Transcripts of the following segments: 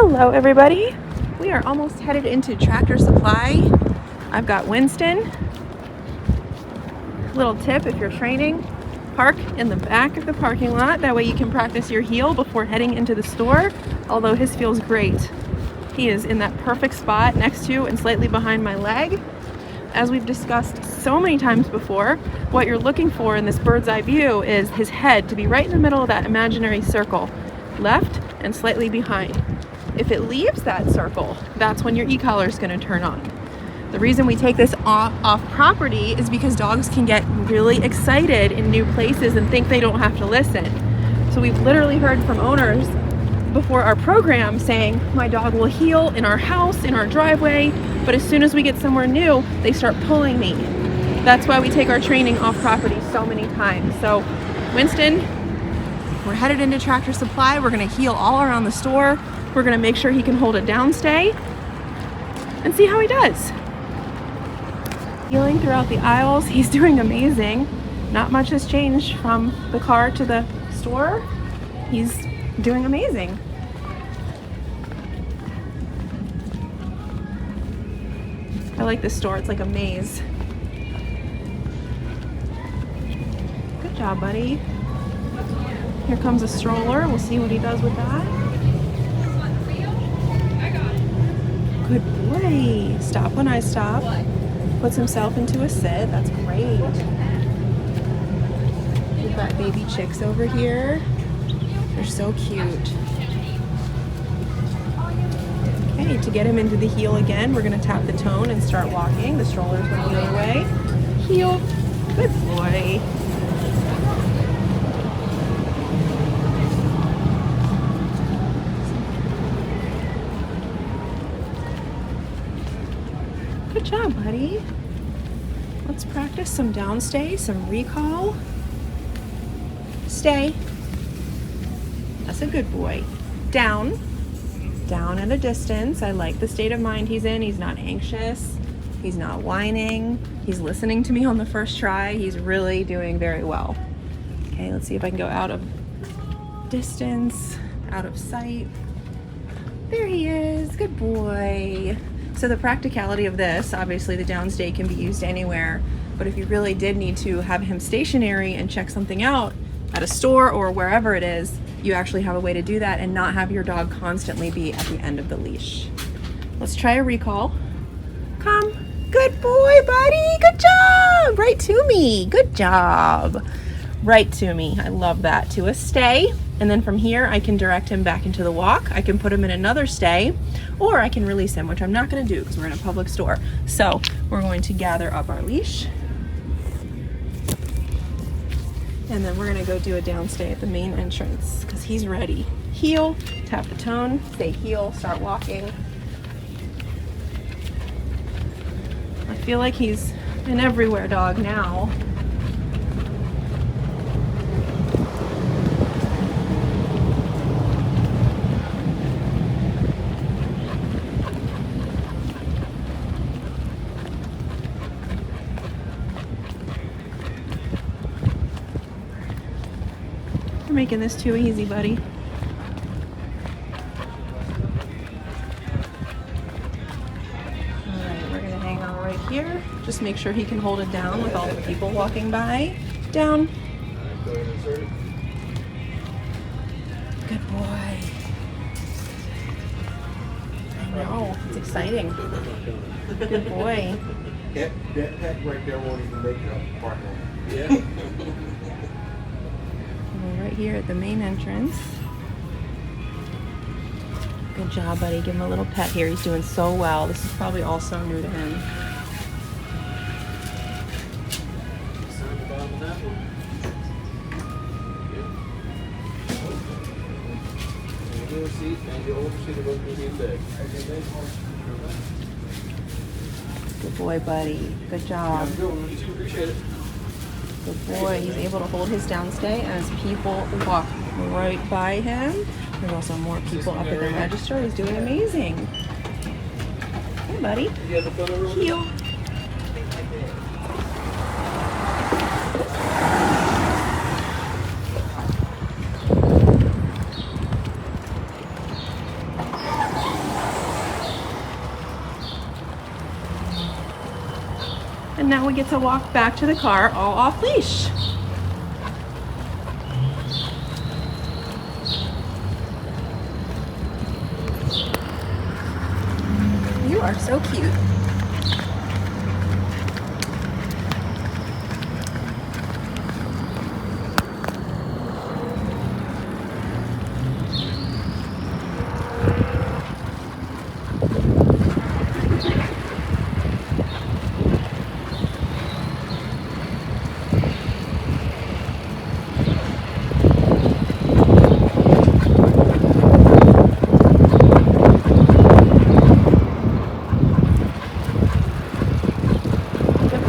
Hello everybody. We are almost headed into Tractor Supply. I've got Winston. Little tip if you're training, park in the back of the parking lot. That way you can practice your heel before heading into the store. Although his feels great. He is in that perfect spot next to and slightly behind my leg. As we've discussed so many times before, what you're looking for in this bird's eye view is his head to be right in the middle of that imaginary circle, left and slightly behind. If it leaves that circle, that's when your e-collar is going to turn on. The reason we take this off property is because dogs can get really excited in new places and think they don't have to listen. So we've literally heard from owners before our program saying, my dog will heel in our house, in our driveway, but as soon as we get somewhere new, they start pulling me. That's why we take our training off property so many times. So Winston, we're headed into Tractor Supply. We're going to heel all around the store. We're going to make sure he can hold a downstay and see how he does. Heeling throughout the aisles. He's doing amazing. Not much has changed from the car to the store. He's doing amazing. I like this store. It's like a maze. Good job, buddy. Here comes a stroller. We'll see what he does with that. Good boy. Stop when I stop. Puts himself into a sit. That's great. We've got baby chicks over here. They're so cute. Okay, to get him into the heel again, we're going to tap the tone and start walking. The stroller's going the other way. Heel. Good boy. Good job, buddy. Let's practice some downstay, some recall. Stay. That's a good boy. Down. Down at a distance. I like the state of mind he's in. He's not anxious. He's not whining. He's listening to me on the first try. He's really doing very well. Okay, let's see if I can go out of distance, out of sight. There he is. Good boy. So the practicality of this, obviously the downstay can be used anywhere, but if you really did need to have him stationary and check something out at a store or wherever it is, you actually have a way to do that and not have your dog constantly be at the end of the leash. Let's try a recall. Come. Good boy, buddy. Good job. Right to me. Good job. Right to me. I love that. To a stay. And then from here, I can direct him back into the walk. I can put him in another stay, or I can release him, which I'm not going to do because we're in a public store. So we're going to gather up our leash. And then we're going to go do a downstay at the main entrance because he's ready. Heel, tap the tone, stay heel, start walking. I feel like he's an everywhere dog now. You're making this too easy, buddy. Alright, we're gonna hang on right here. Just make sure he can hold it down with all the people walking by. Down. Good boy. I know, it's exciting. Good boy. That pack right there won't even make it up the parking lot. Yeah. We're right here at the main entrance. Good job, buddy. Give him a little pet here. He's doing so well. This is probably all so new to him. Good boy, buddy. Good job. Appreciate it. Good boy. He's able to hold his downstay as people walk right by him. There's also more people up at the register. He's doing amazing. Hey, buddy. Heel. And now we get to walk back to the car all off leash. You are so cute.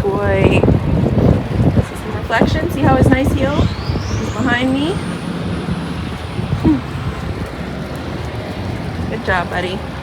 Boy. See some reflection? See how his nice heel is behind me? Good job, buddy.